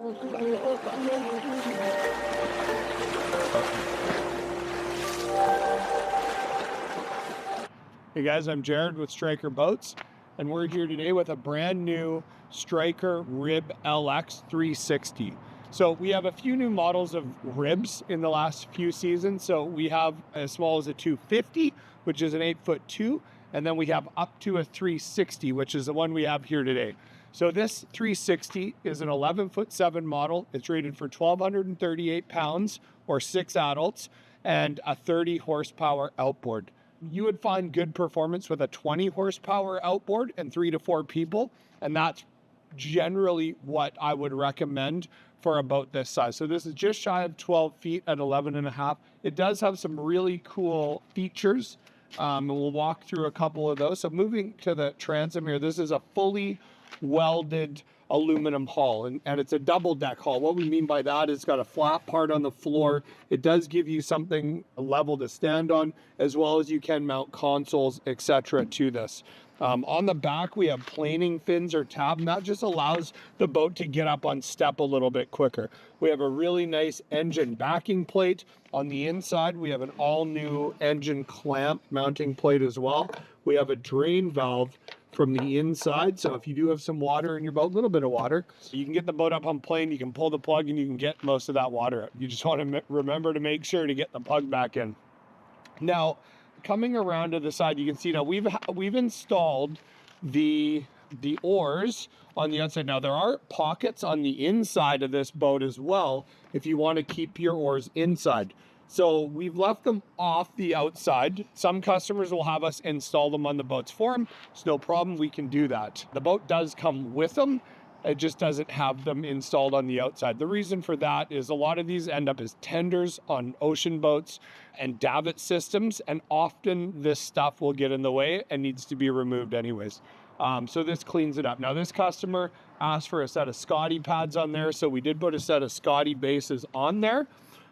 Hey guys, I'm Jared with Stryker Boats, and we're here today with a brand new Stryker RIB LX 360. So we have a few new models of ribs in the last few seasons. So we have as small as a 250, which is an 8'2", and then we have up to a 360, which is the one we have here today. So this 360 is an 11'7" model. It's rated for 1,238 pounds or 6 adults and a 30 horsepower outboard. You would find good performance with a 20 horsepower outboard and 3 to 4 people. And that's generally what I would recommend for a boat this size. So this is just shy of 12 feet at 11.5. It does have some really cool features. And we'll walk through a couple of those. So moving to the transom here, this is a fully welded aluminum hull, and it's a double deck hull. What we mean by that is it's got a flat part on the floor. It does give you something level to stand on, as well as you can mount consoles, etc. to this. On the back, we have planing fins or tab, and that just allows the boat to get up on step a little bit quicker. We have a really nice engine backing plate. On the inside, we have an all-new engine clamp mounting plate as well. We have a drain valve from the inside, so if you do have some water in your boat, a little bit of water, you can get the boat up on plane, you can pull the plug, and you can get most of that water out. You just want to remember to make sure to get the plug back in. Now, coming around to the side, you can see now we've installed the oars on the outside. Now there are pockets on the inside of this boat as well if you want to keep your oars inside. So we've left them off the outside. Some customers will have us install them on the boats for them. It's no problem, we can do that. The boat does come with them. It just doesn't have them installed on the outside. The reason for that is a lot of these end up as tenders on ocean boats and davit systems, and often this stuff will get in the way and needs to be removed anyways. So this cleans it up. Now this customer asked for a set of Scotty pads on there, so we did put a set of Scotty bases on there.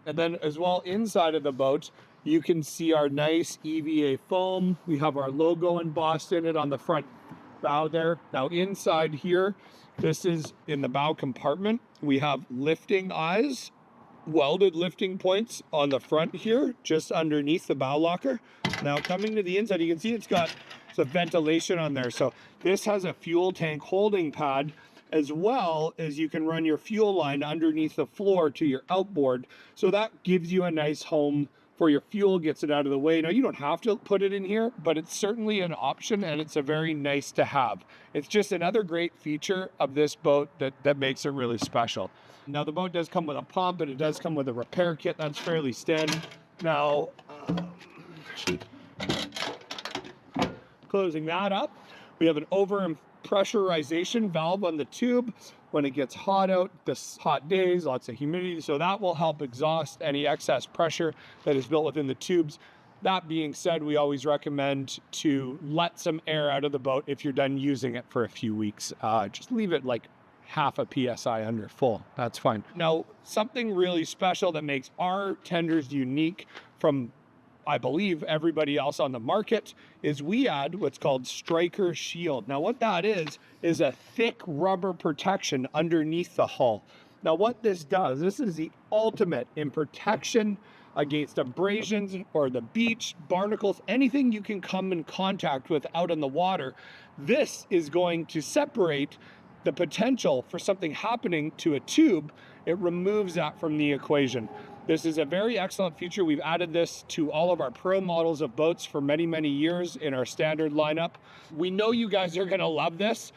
And then as well, inside of the boat, you can see our nice EVA foam. We have our logo embossed in it on the front bow there. Now inside here, this is in the bow compartment. We have lifting eyes, welded lifting points on the front here, just underneath the bow locker. Now coming to the inside, you can see it's got some ventilation on there. So this has a fuel tank holding pad, as well as you can run your fuel line underneath the floor to your outboard. So that gives you a nice home for your fuel, gets it out of the way. Now you don't have to put it in here, but it's certainly an option, and it's a very nice to have. It's just another great feature of this boat that makes it really special. Now the boat does come with a pump, and it does come with a repair kit. That's fairly standard. Now, closing that up, we have an over pressurization valve on the tube. When it gets hot out, this hot days, lots of humidity, so that will help exhaust any excess pressure that is built within the tubes. That being said, we always recommend to let some air out of the boat if you're done using it for a few weeks. Just leave it like half a PSI under full. That's fine. Now, something really special that makes our tenders unique from, I believe, everybody else on the market is we add what's called Stryker Shield. Now what that is a thick rubber protection underneath the hull. Now what this does, this is the ultimate in protection against abrasions or the beach, barnacles, anything you can come in contact with out in the water. This is going to separate the potential for something happening to a tube. It removes that from the equation. This is a very excellent feature. We've added this to all of our pro models of boats for many, many years in our standard lineup. We know you guys are gonna love this.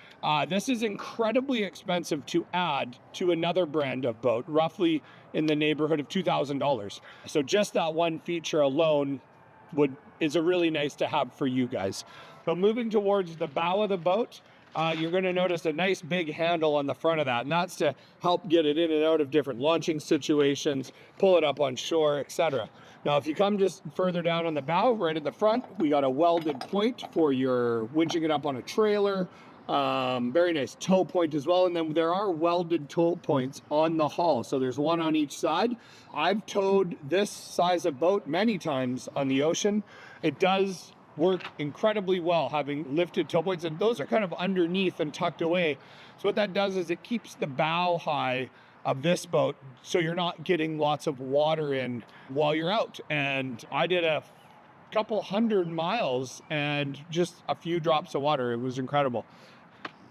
This is incredibly expensive to add to another brand of boat, roughly in the neighborhood of $2,000. So just that one feature alone is a really nice to have for you guys. But moving towards the bow of the boat, you're going to notice a nice big handle on the front of that, and that's to help get it in and out of different launching situations, pull it up on shore, etc. Now, if you come just further down on the bow, right at the front, we got a welded point for your winching it up on a trailer. Very nice tow point as well, and then there are welded tow points on the hull, so there's one on each side. I've towed this size of boat many times on the ocean. It does work incredibly well having lifted tow points, and those are kind of underneath and tucked away. So what that does is it keeps the bow high of this boat, so you're not getting lots of water in while you're out. And I did a couple 100 miles and just a few drops of water. It was incredible.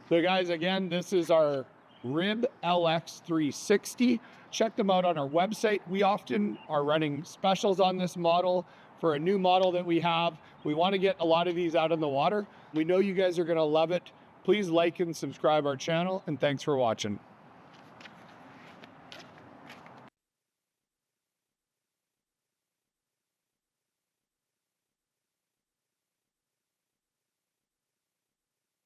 So guys, again, this is our RIB LX 360. Check them out on our website. We often are running specials on this model for a new model that we have. We want to get a lot of these out in the water. We know you guys are going to love it. Please like and subscribe our channel, and thanks for watching.